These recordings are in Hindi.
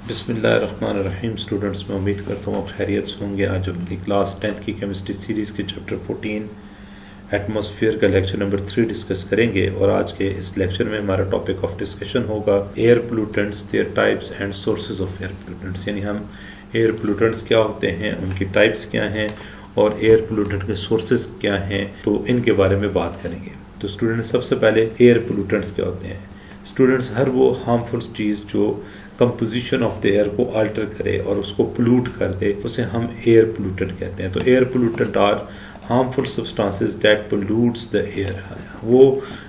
बिस्मिल्लाहिर्रहमानिर्रहीम। स्टूडेंट्स, मैं उम्मीद करता हूँ आप खैरियत से होंगे। आज अपनी क्लास 10th की केमिस्ट्री सीरीज़ के चैप्टर 14 एटमॉस्फेयर का लेक्चर नंबर 3 डिस्कस करेंगे। और आज के इस लेक्चर में हमारा टॉपिक ऑफ डिस्कशन होगा air pollutants, there types and sources of air pollutants. यानी हम एयर पोल्यूटेंट्स क्या होते हैं, उनकी टाइप्स क्या हैं और एयर पोल्यूटेंट के सोर्सेज क्या हैं, तो इनके बारे में बात करेंगे। तो स्टूडेंट्स, सबसे पहले एयर पोल्यूटेंट्स क्या होते हैं। स्टूडेंट्स, हर वो हार्मफुल चीज़ जो कंपोजिशन ऑफ द एयर को अल्टर करे और उसको पोल्यूट कर दे, उसे हम एयर पोल्यूटेंट कहते हैं। तो air pollutant are harmful substances that pollutes the air. वो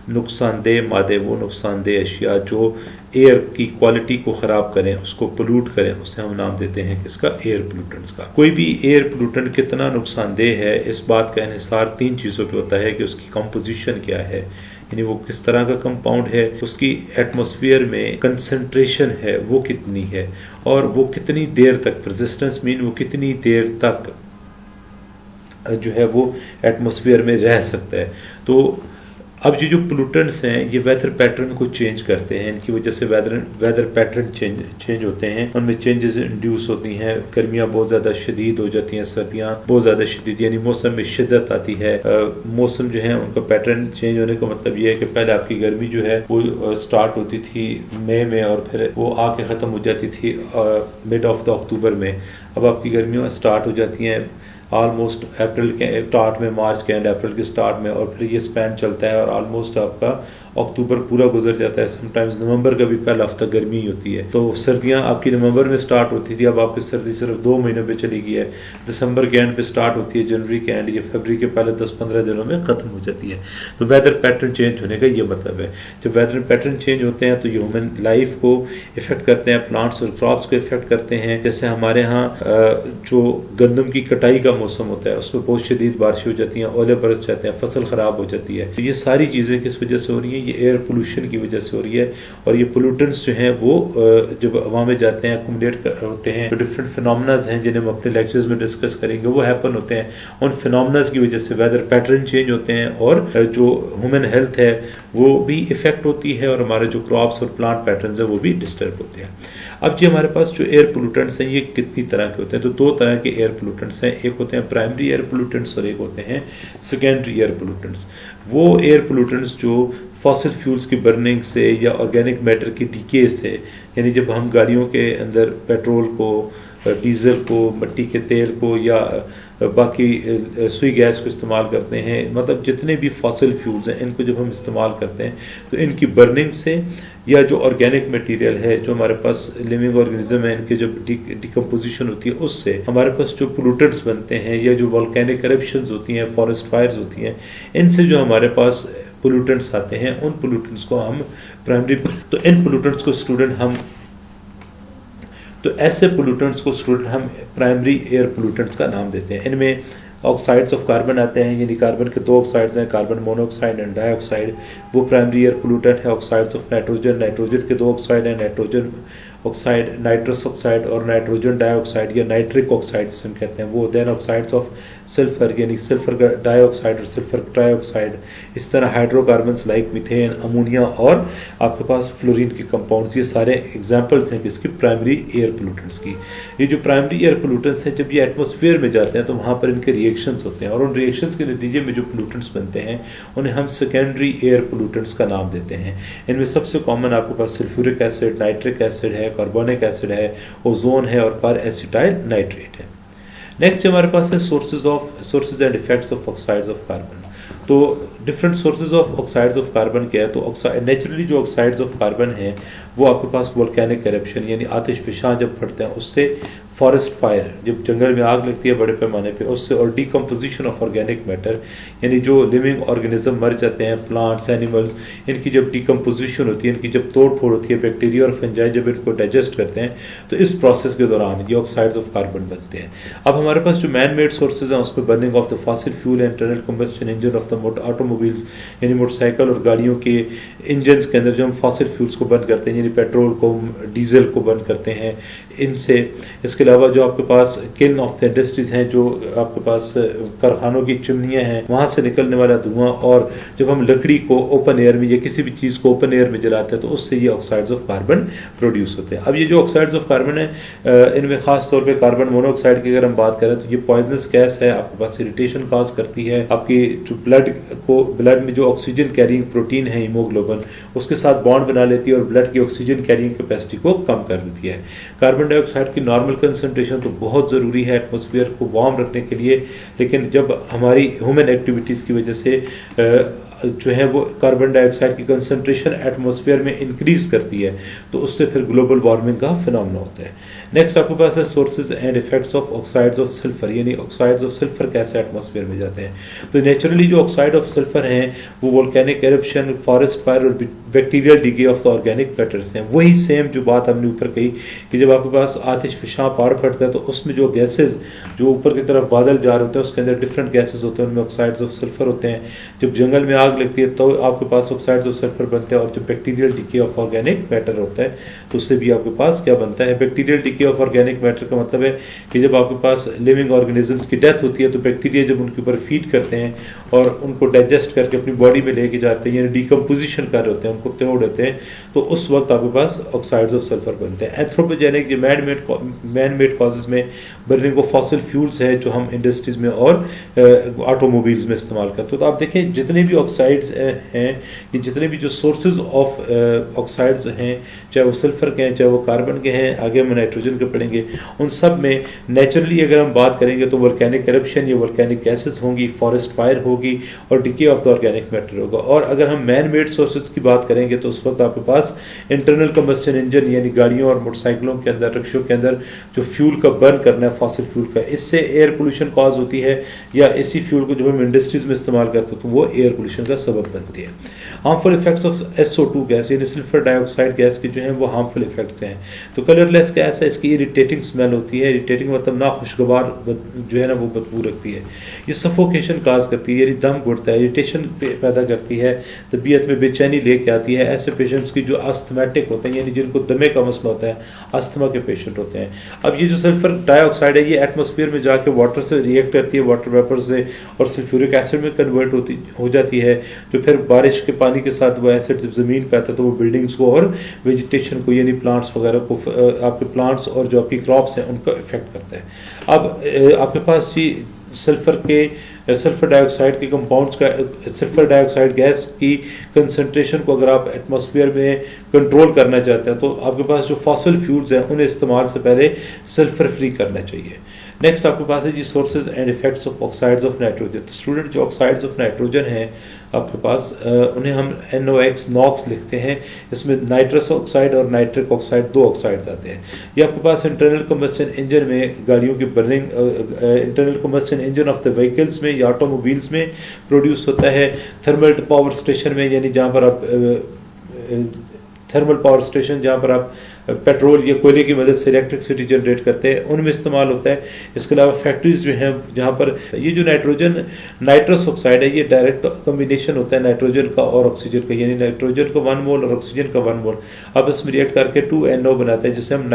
नुकसानदेह मादे, वो नुकसानदेह अशिया जो एयर की क्वालिटी को ख़राब करें, उसको पोल्यूट करें, उसे हम नाम देते हैं किसका, एयर पोल्यूटेंट्स का। कोई भी एयर पोल्यूटेंट कितना नुकसानदेह है, इस बात का इन्हिसार 3 चीज़ों पे होता है कि उसकी कंपोजिशन क्या है, यानी वो किस तरह का कंपाउंड है, उसकी एटमॉस्फेयर में कंसंट्रेशन है वो कितनी है, और वो कितनी देर तक, परसिस्टेंस मीन वो कितनी देर तक जो है वो एटमॉस्फेयर में रह सकता है। तो अब ये जो पोल्यूटेंट्स हैं ये वेदर पैटर्न को चेंज करते हैं, इनकी वजह से वेदर पैटर्न चेंज होते हैं, उनमें चेंजेस इंड्यूस होती हैं। गर्मियाँ बहुत ज़्यादा शदीद हो जाती हैं, सर्दियाँ बहुत ज़्यादा शदीद, यानी मौसम में शिद्दत आती है। मौसम जो है उनका पैटर्न चेंज होने का मतलब ये है कि पहले आपकी गर्मी जो है वो स्टार्ट होती थी मई में और फिर वो आके ख़त्म हो जाती थी मिड ऑफ द अक्टूबर में। अब आपकी गर्मियाँ स्टार्ट हो जाती हैं ऑलमोस्ट अप्रैल के स्टार्ट में, मार्च के एंड अप्रैल के स्टार्ट में, और फिर ये स्पैन चलता है और ऑलमोस्ट आपका अक्टूबर पूरा गुजर जाता है। समटाइम्स नवंबर का भी पहला हफ्ता गर्मी ही होती है। तो सर्दियां आपकी नवंबर में स्टार्ट होती थी, अब आपकी सर्दी सिर्फ 2 महीनों पे चली गई है। दिसंबर के एंड पे स्टार्ट होती है, जनवरी के एंड, ये फरवरी के पहले 10-15 दिनों में खत्म हो जाती है। तो वेदर पैटर्न चेंज होने का ये मतलब है। जब वेदर पैटर्न चेंज होते हैं तो ये ह्यूमन लाइफ को इफेक्ट करते हैं, प्लांट्स और क्रॉप्स को इफेक्ट करते हैं। जैसे हमारे यहाँ जो गंदम की कटाई का मौसम होता है उसमें बहुत शदीद बारिश हो जाती है, ओले बरस जाते हैं, फसल खराब हो जाती है। तो ये सारी चीज़ें किस वजह से हो रही है, ये एयर पोल्यूशन की वजह से हो रही है। और ये पोल्यूटेंट्स जो हैं वो जब हवा में जाते हैं अकोमोडेट होते हैं, तो डिफरेंट फिनोमेनाज हैं जिन्हें हम अपने लेक्चर्स में डिस्कस करेंगे, वो हैपन होते हैं। उन फिनोमेनाज की वजह से वेदर पैटर्न चेंज होते हैं और जो ह्यूमन हेल्थ है वो भी इफेक्ट होती है, और हमारे जो क्रॉप्स और प्लांट पैटर्न्स है वो भी डिस्टर्ब होते हैं। अब जी हमारे पास जो एयर पोल्यूटेंट्स हैं ये कितनी तरह के होते हैं, तो 2 तरह के एयर पोल्यूटेंट्स हैं। एक होते हैं प्राइमरी एयर पोल्यूटेंट्स और एक होते हैं सेकेंडरी एयर पोल्यूटेंट्स। वो एयर पोल्यूटेंट्स जो फॉसिल फ्यूल्स की बर्निंग से या ऑर्गेनिक मैटर की डीके से, यानी जब हम गाड़ियों के अंदर पेट्रोल को, डीजल को, मिट्टी के तेल को या बाकी सुई गैस को इस्तेमाल करते हैं, मतलब जितने भी फॉसिल फ्यूल्स हैं इनको जब हम इस्तेमाल करते हैं तो इनकी बर्निंग से या जो ऑर्गेनिक मटेरियल है जो हमारे पास लिविंग ऑर्गेनिज्म है, इनके जब डिकम्पोजिशन होती है उससे हमारे पास जो पोल्यूटेंट्स बनते हैं, या जो वोल्केनिक एरप्शंस होती हैं, फॉरेस्ट फायर्स होती हैं, इनसे जो हमारे पास पोल्यूटेंट्स आते हैं उन पोल्यूटेंट्स को हम प्राइमरी, तो इन पोल्यूटेंट्स को स्टूडेंट हम, तो ऐसे पोल्यूटेंट्स को स्टूडेंट हम प्राइमरी एयर पोल्यूटेंट्स का नाम देते हैं। इनमें ऑक्साइड्स ऑफ कार्बन आते हैं, यानी कार्बन के 2 ऑक्साइड्स हैं, कार्बन मोनोऑक्साइड एंड डाइऑक्साइड, वो प्राइमरी एयर पोल्यूटेंट है। ऑक्साइड्स ऑफ नाइट्रोजन, नाइट्रोजन के 2 ऑक्साइड हैं, नाइट्रोजन ऑक्साइड, नाइट्रस ऑक्साइड और नाइट्रोजन डाइऑक्साइड या नाइट्रिक ऑक्साइड जिसे हम कहते हैं वो। देन ऑक्साइड्स ऑफ सल्फर, यानी सल्फर डाइऑक्साइड और सल्फर ट्राइऑक्साइड। इस तरह हाइड्रोकार्बन्स लाइक मीथेन, अमोनिया और आपके पास फ्लोरीन के कंपाउंड्स, ये सारे एग्जांपल्स हैं किसकी, प्राइमरी एयर पोल्यूटेंट्स की। ये जो प्राइमरी एयर पोल्यूटेंट्स हैं जब ये एटमॉस्फेयर में जाते हैं तो वहाँ पर इनके रिएक्शंस होते हैं, और उन रिएक्शंस के नतीजे में जो पोल्यूटेंट्स बनते हैं उन्हें हम सेकेंडरी एयर पोल्यूटेंट्स का नाम देते हैं। इनमें सबसे कॉमन आपके पास सल्फ्यूरिक एसिड, नाइट्रिक एसिड है, कार्बोनिक एसिड है, ओजोन है और पर एसिटाइल नाइट्रेट है। नेक्स्ट हमारे पास है sources and effects of oxides of carbon. तो different sources of oxides of carbon क्या है, तो नेचुरली जो ऑक्साइड्स ऑफ कार्बन है वो आपके पास वोल्केनिक एरप्शन, यानी आतिशफशां जब फटते हैं उससे, फॉरेस्ट फायर जब जंगल में आग लगती है बड़े पैमाने पे उससे, और डिकम्पोजिशन ऑफ ऑर्गेनिक मैटर, यानी जो लिविंग ऑर्गेनिज्म मर जाते हैं, प्लांट्स, एनिमल्स, इनकी जब डिकम्पोजिशन होती है, इनकी जब तोड़ फोड़ होती है, बैक्टीरिया और फंजाई जब इनको डाइजेस्ट करते हैं, तो इस प्रोसेस के दौरान ये ऑक्साइड्स ऑफ कार्बन बनते हैं। अब हमारे पास जो मैन मेड सोर्सेज हैं उसमें burning of the fossil fuel, internal combustion engine of the automobiles, यानी मोटरसाइकिल और गाड़ियों के इंजन के अंदर जो हम फॉसिल फ्यूल्स को बर्न करते हैं, यानी पेट्रोल को, डीजल को बर्न करते हैं इनसे। इसके अलावा जो आपके पास किल्न ऑफ द इंडस्ट्रीज हैं, जो आपके पास कारखानों की चिमनियाँ हैं, वहाँ से निकलने वाला धुआं, और जब हम लकड़ी को ओपन एयर में या किसी भी चीज़ को ओपन एयर में जलाते हैं तो उससे ये ऑक्साइड्स ऑफ कार्बन प्रोड्यूस होते हैं। अब ये जो ऑक्साइड्स ऑफ कार्बन है, इनमें खास तौर पे कार्बन मोनोऑक्साइड की अगर हम बात करें तो ये पॉइजनस गैस है, आपके पास इरिटेशन काज करती है, आपकी जो ब्लड में जो ऑक्सीजन कैरिंग प्रोटीन है हीमोग्लोबिन, उसके साथ बॉन्ड बना लेती है और ब्लड की ऑक्सीजन कैरिंग कैपेसिटी को कम कर देती है। कार्बन डाइऑक्साइड की नॉर्मल कंसंट्रेशन तो बहुत जरूरी है एटमॉस्फेयर को वार्म रखने के लिए, लेकिन जब हमारी ह्यूमन एक्टिविटीज की वजह से जो है वो कार्बन डाइऑक्साइड की कंसंट्रेशन एटमॉस्फेयर में इंक्रीज करती है तो उससे फिर ग्लोबल वार्मिंग का फिनोमेना होता है। नेक्स्ट आपके पास है sources and effects of oxides of sulphur, यानी ऑक्साइड्स ऑफ सल्फर कैसे एटमॉस्फेयर में जाते हैं। तो नेचुरली जो ऑक्साइड ऑफ सल्फर हैं वो वोल्केनिक एरप्शन, फॉरेस्ट फायर और bacterial decay of the organic matters हैं। वही सेम जो बात हमने ऊपर कही कि जब आपके पास आतिश फिशां पहाड़ फटता है तो उसमें जो गैसेज जो ऊपर की तरफ बादल जा रहे होते हैं उसके अंदर डिफरेंट गैसेज होते हैं, उनमें ऑक्साइड्स ऑफ सल्फर होते हैं। जब जंगल में आग लगती है तो आपके पास ऑक्साइड्स ऑफ सल्फर बनते हैं, और जब bacterial decay of organic matter होता है तो उससे भी आपके पास क्या बनता है। Bacterial decay of organic matter का मतलब है कि जब आपके पास लिविंग ऑर्गेनिजम्स की डेथ होती है तो बैक्टीरिया जब उनके ऊपर फीड करते हैं और उनको डाइजेस्ट करके अपनी बॉडी में लेके जाते हैं, यानी डिकम्पोजिशन कर रहे होते हैं, उनको तोड़ देते हैं, तो उस वक्त आपके पास ऑक्साइड्स ऑफ सल्फर बनते हैं। एंथ्रोपोजेनिक जो मैन मेड कॉजेज में बर्निंग ऑफ फॉसिल फ्यूल्स है जो हम इंडस्ट्रीज में और ऑटोमोबाइल्स में इस्तेमाल करते हैं। तो आप देखें जितने भी ऑक्साइड्स हैं, ये जितने भी जो सोर्सेज ऑफ ऑक्साइड्स हैं, चाहे वो सल्फर के हैं, चाहे वो कार्बन के हैं, आगे हम नाइट्रोजन के पढ़ेंगे, उन सब में नेचुरली अगर हम बात करेंगे तो वोल्केनिक एरप्शन या वोल्केनिक गैसेस होंगी, फॉरेस्ट फायर होगी और decay of the organic matter होगा। और अगर हम मैन मेड सोर्सेज की बात करेंगे तो उस वक्त आपके पास इंटरनल कंबस्शन इंजन यानी गाड़ियों और मोटरसाइकिलों के अंदर, रिक्शों के अंदर जो फ्यूल का बर्न करना है फॉसिल फ्यूल का, इससे एयर पोल्यूशन कॉज होती है, या इसी फ्यूल को जब हम इंडस्ट्रीज में इस्तेमाल करते हैं तो वो एयर पोल्यूशन का सबब बनती है। Harmful effects of SO2 gas यानी सल्फर डाइऑक्साइड गैस के जो है वो हार्मफुल इफेक्ट्स हैं। तो कलरलेस गैस है, इसकी इरिटेटिंग स्मेल होती है, इरिटेटिंग मतलब ना खुशगवार जो है ना वो बदबू रखती है। ये सफोकेशन काज करती है, यानी दम घुटता है, इरिटेशन पैदा करती है, तबीयत में बेचैनी लेके आती है। ऐसे पेशेंट्स की जो अस्थमेटिक होते हैं यानी जिनको दमे का मसला होता है, अस्थमा के पेशेंट होते हैं। अब ये जो सल्फर डाइऑक्साइड है ये एटमॉस्फेयर में जाके वाटर से रिएक्ट करती है, वाटर वेपर से, और सल्फ्यूरिक एसिड में कन्वर्ट हो जाती है, जो फिर बारिश के पानी के साथ वो एसिड जब जमीन पे आता है तो वो बिल्डिंग्स को और वेजिटेशन को यानी प्लांट्स वगैरह को, आपके प्लांट्स और जो आपकी क्रॉप्स हैं उनको इफेक्ट करता है। अब आपके पास जी सल्फर डाइऑक्साइड के कंपाउंड्स का, सल्फर डाइऑक्साइड गैस की कंसंट्रेशन को अगर आप एटमॉस्फेयर में कंट्रोल करना चाहते हैं तो आपके पास जो फॉसिल फ्यूल्स हैं उन्हें इस्तेमाल से पहले सल्फर फ्री करना चाहिए। नेक्स्ट आपके पास है जी sources and effects of oxides of nitrogen. तो स्टूडेंट जो ऑक्साइड्स ऑफ नाइट्रोजन हैं आपके पास उन्हें हम NOx लिखते हैं। इसमें नाइट्रस ऑक्साइड और नाइट्रिक ऑक्साइड दो ऑक्साइड्स आते हैं। ये आपके पास इंटरनल कंबस्शन इंजन में गाड़ियों की burning, internal combustion engine of the vehicles में या ऑटोमोबाइल्स में प्रोड्यूस होता है। थर्मल पावर स्टेशन में यानी जहाँ पर आप थर्मल पावर स्टेशन जहाँ पर आप पेट्रोल या कोयले की मदद से इलेक्ट्रिसिटी जनरेट करते हैं उनमें इस्तेमाल होता है। इसके अलावा फैक्ट्रीज जो हैं जहाँ पर ये जो नाइट्रस ऑक्साइड है ये डायरेक्ट कॉम्बिनेशन होता है नाइट्रोजन का और ऑक्सीजन का, यानी नाइट्रोजन का 1 मोल और ऑक्सीजन का 1 मोल अब इसमें रिएक्ट करके 2NO बनाते हैं जिसे हम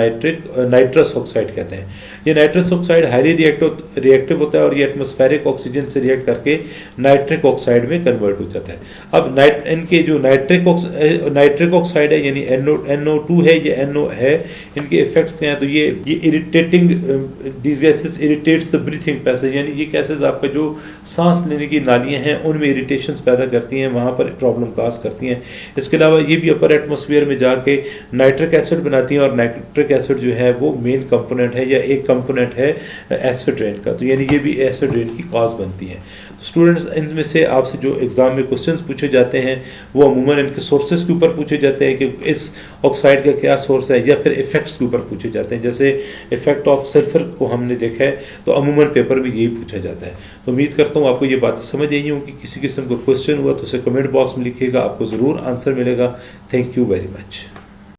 नाइट्रस ऑक्साइड कहते हैं। ये नाइट्रस ऑक्साइड हाईली रिएक्टिव होता है और ये एटमॉस्फेरिक ऑक्सीजन से रिएक्ट करके नाइट्रिक ऑक्साइड में कन्वर्ट हो जाता है। अब इनके जो नाइट्रिक ऑक्साइड है यानी NO2 है, ये NO है, इनके इफेक्ट्स क्या हैं तो ये irritating, these gases irritates the breathing passage, यानी ये गैसेस आपका जो सांस लेने की नालियां हैं उनमें इरिटेशंस पैदा करती हैं, वहां पर प्रॉब्लम काज करती हैं। इसके अलावा ये भी अपर एटमॉस्फेयर में जाके नाइट्रिक एसिड बनाती हैं और नाइट्रिक एसिड जो है वो मेन कंपोनेंट है या एक कंपोनेंट है एसिड रेन का, तो यानी ये भी एसिड रेन की कॉज बनती है। स्टूडेंट्स इनमें से आपसे जो एग्जाम में क्वेश्चंस पूछे जाते हैं वो अमूमन इनके सोर्सेज के ऊपर पूछे जाते हैं कि इस ऑक्साइड का क्या सोर्स है, या फिर इफेक्ट्स के ऊपर पूछे जाते हैं। जैसे इफेक्ट ऑफ सल्फर को हमने देखा है तो अमूमन पेपर में यही पूछा जाता है। तो उम्मीद करता हूँ आपको ये बातें समझ आई होंगी। किसी किस्म का क्वेश्चन हुआ तो उसे कमेंट बॉक्स में लिखिएगा, आपको जरूर आंसर मिलेगा। Thank you very much.